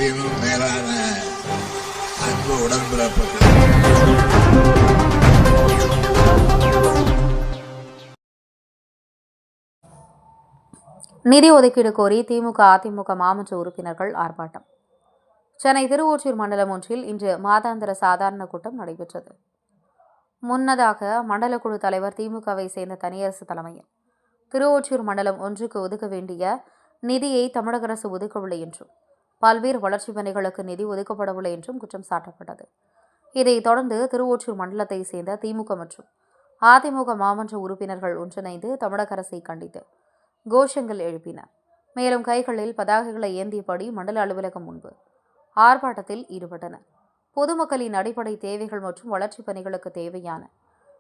உயிரினும் மேலான அன்பு உடன்பிறப்புகள். நிதி ஒதுக்கீடு கோரி திமுக அதிமுக மாமன்ற உறுப்பினர்கள் ஆர்ப்பாட்டம். சென்னை திருவொற்றியூர் மண்டலம் ஒன்றில் இன்று மாதாந்திர சாதாரண கூட்டம் நடைபெற்றது. முன்னதாக மண்டல குழு தலைவர் திமுகவை சேர்ந்த தனியரசு தலைமையில் திருவொற்றியூர் மண்டலம் ஒன்றுக்கு ஒதுக்க வேண்டிய நிதியை தமிழக அரசு ஒதுக்கவில்லை என்றும் பல்வேறு வளர்ச்சிப் பணிகளுக்கு நிதி ஒதுக்கப்படவில்லை என்றும் குற்றம் சாட்டப்பட்டது. இதைத் தொடர்ந்து திருவொற்றியூர் மண்டலத்தை சேர்ந்த திமுக மற்றும் அதிமுக மாமன்ற உறுப்பினர்கள் ஒன்றிணைந்து தமிழக அரசை கண்டித்து கோஷங்கள் எழுப்பினர். மேலும் கைகளில் பதாகைகளை ஏந்தியபடி மண்டல அலுவலகம் முன்பு ஆர்ப்பாட்டத்தில் ஈடுபட்டனர். பொதுமக்களின் அடிப்படை தேவைகள் மற்றும் வளர்ச்சிப் பணிகளுக்கு தேவையான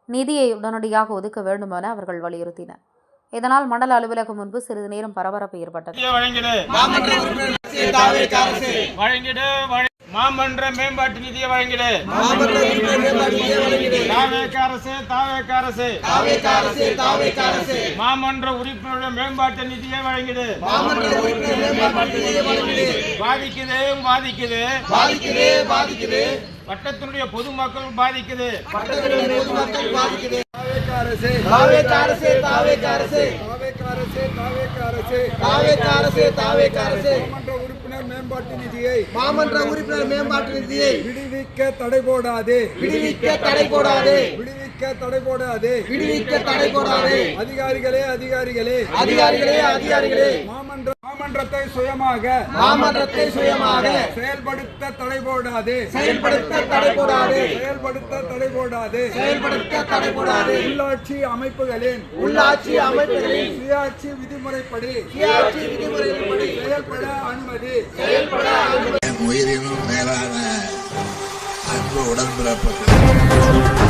நிதியை உடனடியாக ஒதுக்க வேண்டும் என அவர்கள் வலியுறுத்தினர். இதனால் மண்டல அலுவலகம் முன்பு சிறிது நேரம் பரபரப்பு ஏற்பட்டது. மாமன்ற மேம்பாட்டு நிதியை வழங்கிடு. மாமன்ற உறுப்பினருடைய மேம்பாட்டு நிதியை வழங்கிடு. பாதிக்குது வட்டத்தினுடைய பொதுமக்கள் பாதிக்குது. மாமன்ற உறுப்பினர் மேம்பாட்டு நிதியை விடுவிக்க தடை போடாதே. அதிகாரிகளே மாமன்றத்தை சுயமாக செயல்படுத்த தடை போடாதே. உள்ளாட்சி அமைப்புகளின் சுயாட்சி விதிமுறைப்படி செயல்பட அனுமதி. உயிரினும் மேலான அன்பு உடன்பிறப்புகள்.